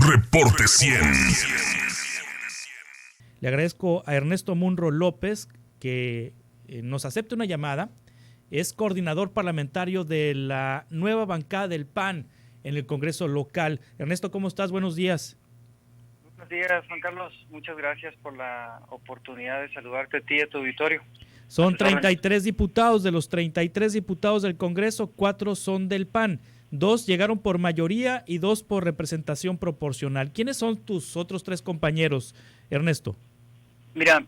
Reporte 100. Le agradezco a Ernesto Munro López que nos acepte una llamada. Es coordinador parlamentario de la nueva bancada del PAN en el Congreso local. Ernesto, ¿cómo estás? Buenos días. Buenos días, Juan Carlos. Muchas gracias por la oportunidad de saludarte a ti y a tu auditorio. Son 33 diputados. De los 33 diputados del Congreso, 4 son del PAN. 2 llegaron por mayoría y 2 por representación proporcional. ¿Quiénes son tus otros 3 compañeros, Ernesto? Mira,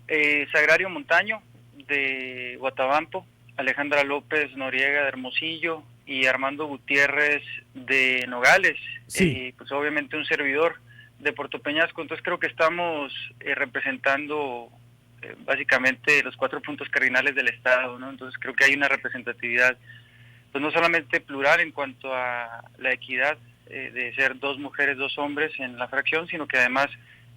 Sagrario Montaño, de Guatabampo, Alejandra López Noriega, de Hermosillo, y Armando Gutiérrez, de Nogales. Sí. Pues obviamente un servidor de Puerto Peñasco. Entonces creo que estamos representando básicamente los 4 puntos cardinales del Estado, ¿no? Entonces creo que hay una representatividad, pues no solamente plural en cuanto a la equidad de ser 2 mujeres, 2 hombres en la fracción, sino que además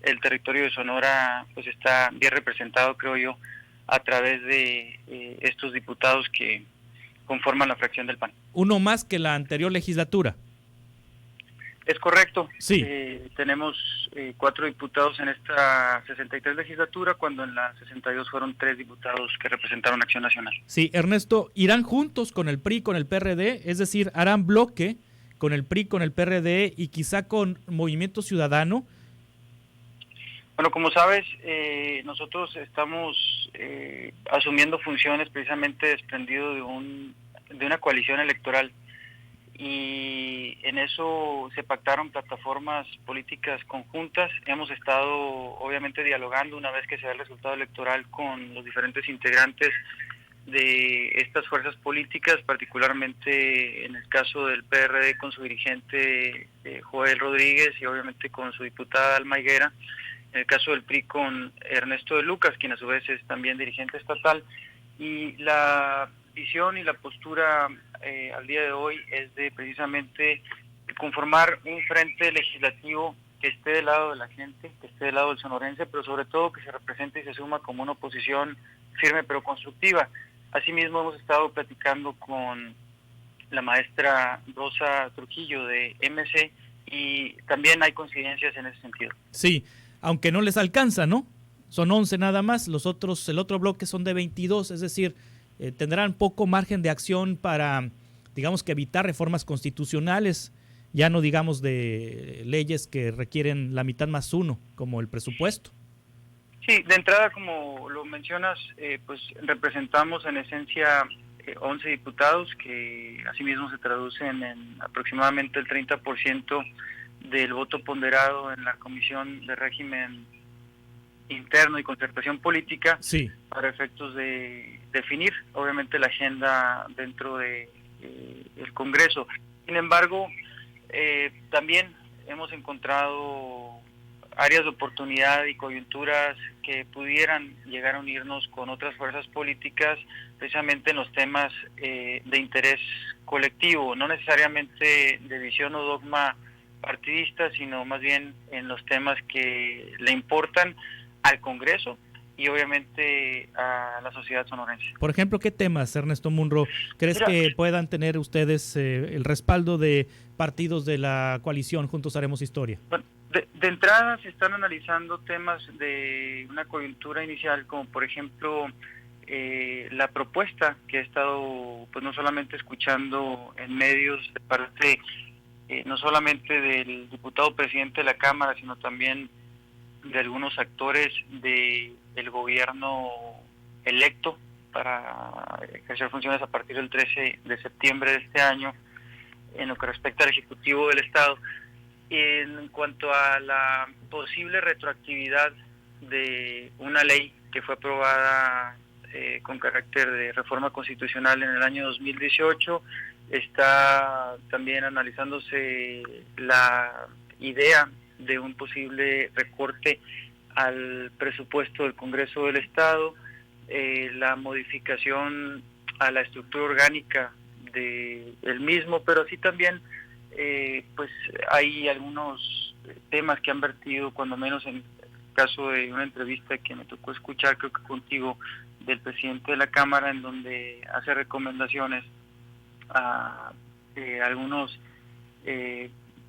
el territorio de Sonora pues está bien representado, creo yo, a través de estos diputados que conforman la fracción del PAN. Uno más que la anterior legislatura. Es correcto. Sí. Tenemos 4 diputados en esta 63 legislatura, cuando en la 62 fueron 3 diputados que representaron Acción Nacional. Sí, Ernesto, ¿irán juntos con el PRI, con el PRD? Es decir, ¿harán bloque con el PRI, con el PRD y quizá con Movimiento Ciudadano? Bueno, como sabes, nosotros estamos asumiendo funciones precisamente desprendido de una coalición electoral, y en eso se pactaron plataformas políticas conjuntas. Hemos estado obviamente dialogando una vez que se da el resultado electoral con los diferentes integrantes de estas fuerzas políticas, particularmente en el caso del PRD con su dirigente Joel Rodríguez y obviamente con su diputada Alma Higuera. En el caso del PRI con Ernesto de Lucas, quien a su vez es también dirigente estatal. Y la visión y la postura al día de hoy es de precisamente conformar un frente legislativo que esté del lado de la gente, que esté del lado del sonorense, pero sobre todo que se represente y se suma como una oposición firme pero constructiva. Asimismo, hemos estado platicando con la maestra Rosa Trujillo de MC y también hay coincidencias en ese sentido. Sí, aunque no les alcanza, ¿no? Son 11 nada más, el otro bloque son de 22, es decir, tendrán poco margen de acción para, digamos, que evitar reformas constitucionales, ya no digamos de leyes que requieren la mitad más 1, como el presupuesto. Sí, de entrada, como lo mencionas, pues representamos en esencia 11 diputados, que asimismo se traducen en aproximadamente el 30% del voto ponderado en la Comisión de Régimen Interno y Concertación Política, sí, para efectos de definir, obviamente, la agenda dentro de el Congreso. Sin embargo, también hemos encontrado áreas de oportunidad y coyunturas que pudieran llegar a unirnos con otras fuerzas políticas, precisamente en los temas de interés colectivo, no necesariamente de visión o dogma partidista, sino más bien en los temas que le importan al Congreso y obviamente a la sociedad sonorense. Por ejemplo, ¿qué temas, Ernesto Munro, crees que puedan tener ustedes el respaldo de partidos de la coalición Juntos Haremos Historia? Bueno, de entrada se están analizando temas de una coyuntura inicial, como por ejemplo la propuesta que he estado pues no solamente escuchando en medios de parte no solamente del diputado presidente de la Cámara, sino también de algunos actores del gobierno electo para ejercer funciones a partir del 13 de septiembre de este año, en lo que respecta al Ejecutivo del Estado. En cuanto a la posible retroactividad de una ley que fue aprobada con carácter de reforma constitucional en el año 2018, está también analizándose la idea de un posible recorte al presupuesto del Congreso del Estado, la modificación a la estructura orgánica del mismo, pero así también pues hay algunos temas que han vertido, cuando menos en el caso de una entrevista que me tocó escuchar, creo que contigo, del presidente de la Cámara, en donde hace recomendaciones a algunos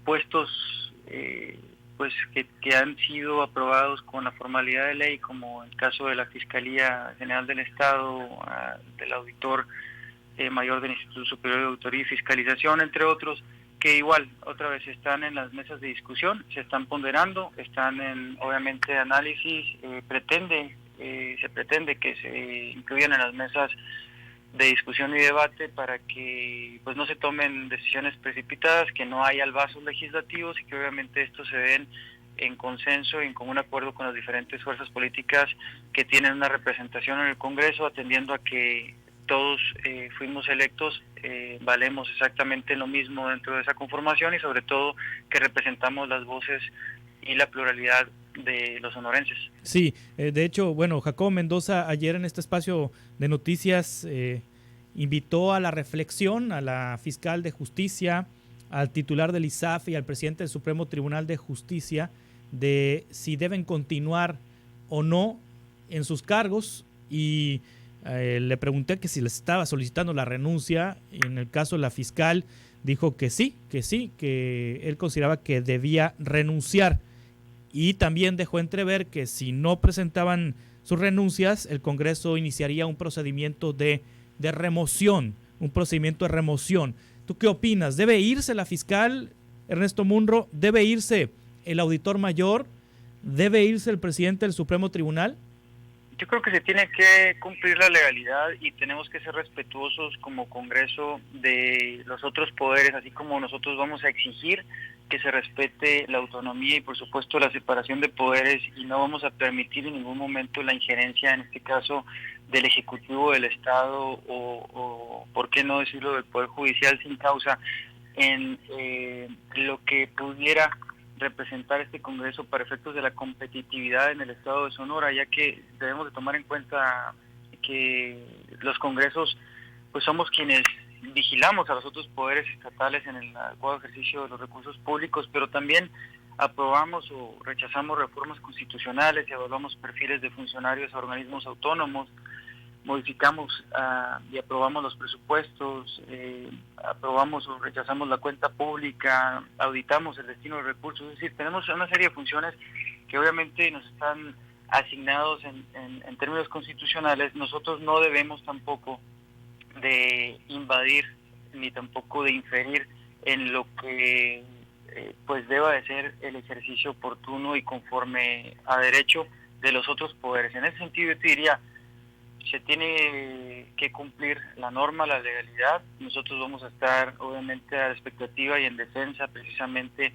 puestos pues que han sido aprobados con la formalidad de ley, como el caso de la Fiscalía General del Estado, del auditor mayor del Instituto Superior de Auditoría y Fiscalización, entre otros, que igual, otra vez, están en las mesas de discusión, se están ponderando, están en, obviamente, análisis, se pretende que se incluyan en las mesas de discusión y debate para que pues no se tomen decisiones precipitadas, que no haya albazos legislativos y que obviamente estos se den en consenso y en común acuerdo con las diferentes fuerzas políticas que tienen una representación en el Congreso, atendiendo a que todos fuimos electos, valemos exactamente lo mismo dentro de esa conformación y sobre todo que representamos las voces y la pluralidad de los sonorenses. Sí, de hecho, bueno, Jacobo Mendoza ayer en este espacio de noticias invitó a la reflexión a la fiscal de justicia, al titular del ISAF y al presidente del Supremo Tribunal de Justicia de si deben continuar o no en sus cargos y le pregunté que si les estaba solicitando la renuncia. En el caso de la fiscal dijo que sí, que él consideraba que debía renunciar. Y también dejó entrever que si no presentaban sus renuncias, el Congreso iniciaría un procedimiento de remoción, ¿Tú qué opinas? ¿Debe irse la fiscal, Ernesto Munro? ¿Debe irse el auditor mayor? ¿Debe irse el presidente del Supremo Tribunal? Yo creo que se tiene que cumplir la legalidad y tenemos que ser respetuosos como Congreso de los otros poderes, así como nosotros vamos a exigir que se respete la autonomía y por supuesto la separación de poderes, y no vamos a permitir en ningún momento la injerencia, en este caso del Ejecutivo del Estado o por qué no decirlo del Poder Judicial sin causa, en lo que pudiera representar este Congreso para efectos de la competitividad en el estado de Sonora, ya que debemos de tomar en cuenta que los congresos pues somos quienes vigilamos a los otros poderes estatales en el adecuado ejercicio de los recursos públicos, pero también aprobamos o rechazamos reformas constitucionales y evaluamos perfiles de funcionarios a organismos autónomos, modificamos y aprobamos los presupuestos, aprobamos o rechazamos la cuenta pública, auditamos el destino de recursos, es decir, tenemos una serie de funciones que obviamente nos están asignados en términos constitucionales. Nosotros no debemos tampoco de invadir ni tampoco de inferir en lo que pues deba de ser el ejercicio oportuno y conforme a derecho de los otros poderes. En ese sentido yo te diría, se tiene que cumplir la norma, la legalidad. Nosotros vamos a estar obviamente a la expectativa y en defensa precisamente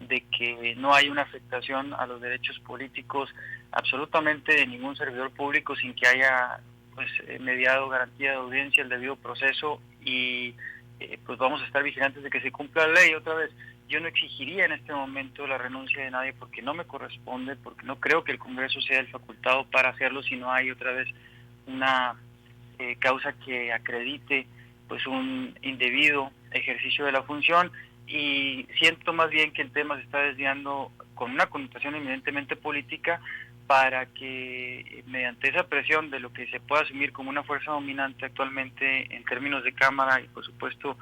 de que no hay una afectación a los derechos políticos absolutamente de ningún servidor público sin que haya pues mediado garantía de audiencia, el debido proceso, y pues vamos a estar vigilantes de que se cumpla la ley. Otra vez, yo no exigiría en este momento la renuncia de nadie porque no me corresponde, porque no creo que el Congreso sea el facultado para hacerlo si no hay otra vez una causa que acredite pues un indebido ejercicio de la función, y siento más bien que el tema se está desviando con una connotación eminentemente política para que mediante esa presión de lo que se puede asumir como una fuerza dominante actualmente en términos de Cámara y por supuesto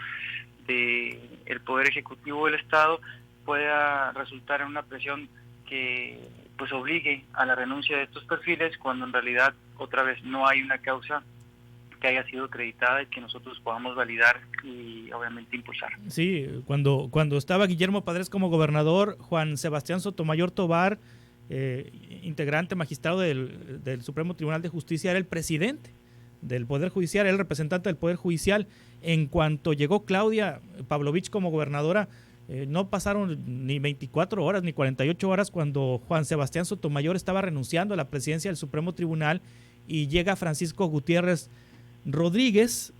de el Poder Ejecutivo del Estado pueda resultar en una presión que pues obligue a la renuncia de estos perfiles, cuando en realidad otra vez no hay una causa que haya sido acreditada y que nosotros podamos validar y obviamente impulsar. Sí, cuando estaba Guillermo Padres como gobernador, Juan Sebastián Sotomayor Tovar, integrante magistrado del Supremo Tribunal de Justicia, era el presidente del Poder Judicial, era el representante del Poder Judicial. En cuanto llegó Claudia Pavlovich como gobernadora, no pasaron ni 24 horas ni 48 horas cuando Juan Sebastián Sotomayor estaba renunciando a la presidencia del Supremo Tribunal y llega Francisco Gutiérrez Rodríguez,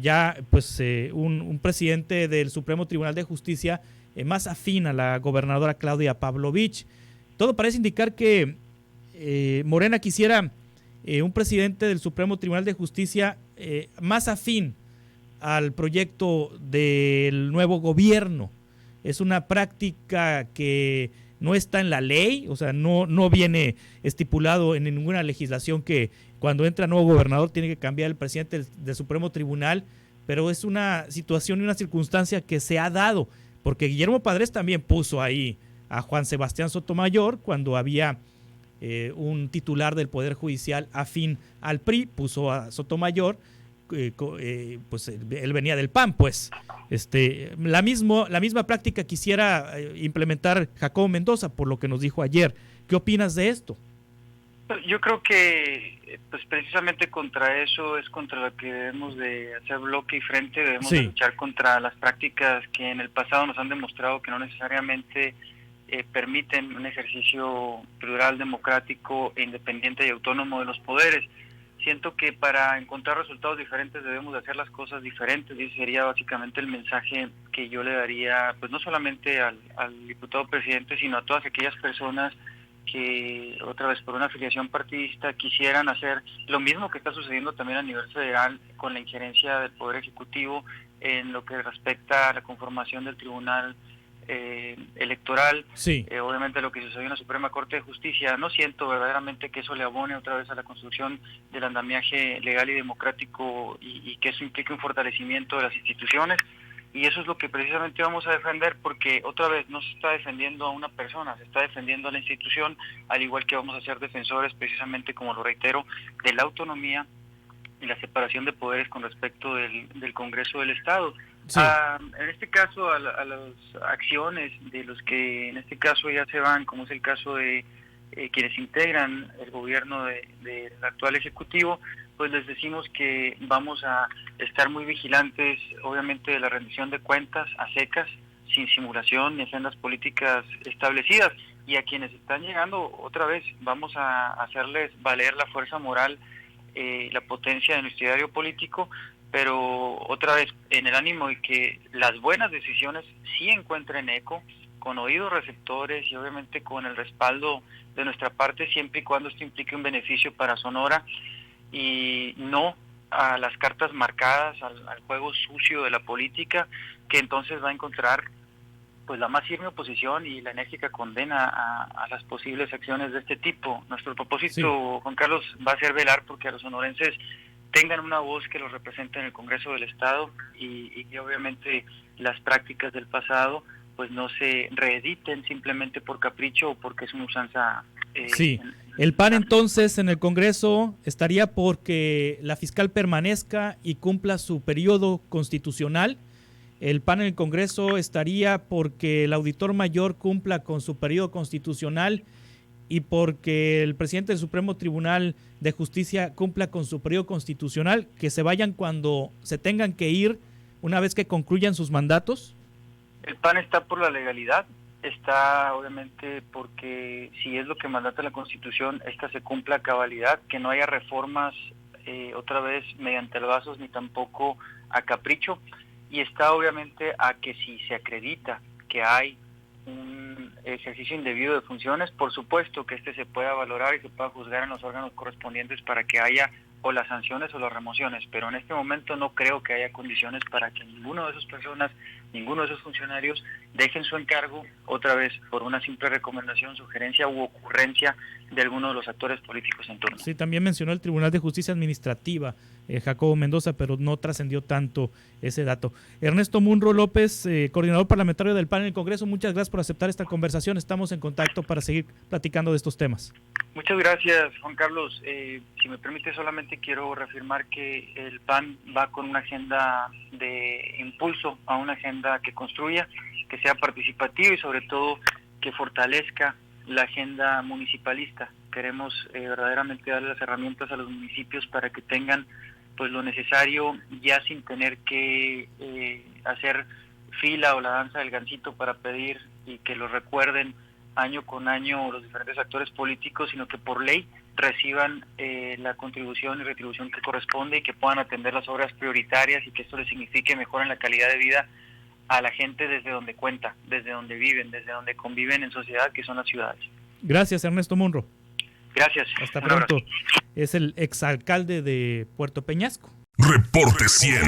ya pues un presidente del Supremo Tribunal de Justicia más afín a la gobernadora Claudia Pavlovich. Todo parece indicar que Morena quisiera un presidente del Supremo Tribunal de Justicia más afín al proyecto del nuevo gobierno. Es una práctica que no está en la ley, o sea, no viene estipulado en ninguna legislación que cuando entra nuevo gobernador tiene que cambiar el presidente del Supremo Tribunal, pero es una situación y una circunstancia que se ha dado, porque Guillermo Padres también puso ahí a Juan Sebastián Sotomayor cuando había un titular del Poder Judicial afín al PRI, puso a Sotomayor, pues él venía del PAN, pues. La misma práctica quisiera implementar Jacobo Mendoza, por lo que nos dijo ayer. ¿Qué opinas de esto? Yo creo que pues precisamente contra eso es contra lo que debemos de hacer bloque y frente, debemos de luchar contra las prácticas que en el pasado nos han demostrado que no necesariamente permiten un ejercicio plural, democrático, e independiente y autónomo de los poderes. Siento que para encontrar resultados diferentes debemos de hacer las cosas diferentes, y ese sería básicamente el mensaje que yo le daría, pues no solamente al diputado presidente, sino a todas aquellas personas que, otra vez por una afiliación partidista, quisieran hacer lo mismo que está sucediendo también a nivel federal con la injerencia del Poder Ejecutivo en lo que respecta a la conformación del Tribunal Electoral. Sí. Obviamente lo que sucedió en la Suprema Corte de Justicia. No siento verdaderamente que eso le abone otra vez a la construcción del andamiaje legal y democrático, y que eso implique un fortalecimiento de las instituciones. Y eso es lo que precisamente vamos a defender, porque otra vez no se está defendiendo a una persona, se está defendiendo a la institución, al igual que vamos a ser defensores precisamente, como lo reitero, de la autonomía y la separación de poderes con respecto del Congreso del Estado. Sí. En este caso, a las acciones de los que en este caso ya se van, como es el caso de quienes integran el gobierno del actual Ejecutivo, pues les decimos que vamos a estar muy vigilantes, obviamente, de la rendición de cuentas a secas, sin simulación ni agendas políticas establecidas. Y a quienes están llegando, otra vez, vamos a hacerles valer la fuerza moral, la potencia de nuestro ideario político, pero otra vez en el ánimo de que las buenas decisiones sí encuentren eco, con oídos receptores y obviamente con el respaldo de nuestra parte, siempre y cuando esto implique un beneficio para Sonora, y no a las cartas marcadas, al juego sucio de la política, que entonces va a encontrar pues la más firme oposición y la enérgica condena a las posibles acciones de este tipo. Nuestro propósito, sí, Juan Carlos, va a ser velar porque a los sonorenses tengan una voz que los represente en el Congreso del Estado, y que obviamente las prácticas del pasado pues no se reediten simplemente por capricho o porque es una usanza. Sí, el PAN entonces en el Congreso estaría porque la fiscal permanezca y cumpla su periodo constitucional. El PAN en el Congreso estaría porque el auditor mayor cumpla con su periodo constitucional y porque el presidente del Supremo Tribunal de Justicia cumpla con su periodo constitucional, que se vayan cuando se tengan que ir una vez que concluyan sus mandatos. El PAN está por la legalidad, está obviamente porque si es lo que mandata la Constitución, esta se cumpla a cabalidad, que no haya reformas otra vez mediante albazos ni tampoco a capricho, y está obviamente a que si se acredita que hay un ejercicio indebido de funciones, por supuesto que este se pueda valorar y se pueda juzgar en los órganos correspondientes para que haya o las sanciones o las remociones, pero en este momento no creo que haya condiciones para que ninguno de esas personas, ninguno de esos funcionarios dejen su encargo otra vez por una simple recomendación, sugerencia u ocurrencia de alguno de los actores políticos en turno. Sí, también mencionó el Tribunal de Justicia Administrativa, Jacobo Mendoza, pero no trascendió tanto ese dato. Ernesto Munro López, coordinador parlamentario del PAN en el Congreso, muchas gracias por aceptar esta conversación. Estamos en contacto para seguir platicando de estos temas. Muchas gracias, Juan Carlos. Si me permite, solamente quiero reafirmar que el PAN va con una agenda de impulso, a una agenda que construya, que sea participativa y sobre todo que fortalezca la agenda municipalista. Queremos verdaderamente darle las herramientas a los municipios para que tengan pues lo necesario, ya sin tener que hacer fila o la danza del gansito para pedir y que lo recuerden año con año los diferentes actores políticos, sino que por ley reciban la contribución y retribución que corresponde y que puedan atender las obras prioritarias, y que esto les signifique mejorar la calidad de vida a la gente desde donde cuenta, desde donde viven, desde donde conviven en sociedad, que son las ciudades. Gracias, Ernesto Munro. Gracias. Hasta pronto. Es el exalcalde de Puerto Peñasco. Reporte 100.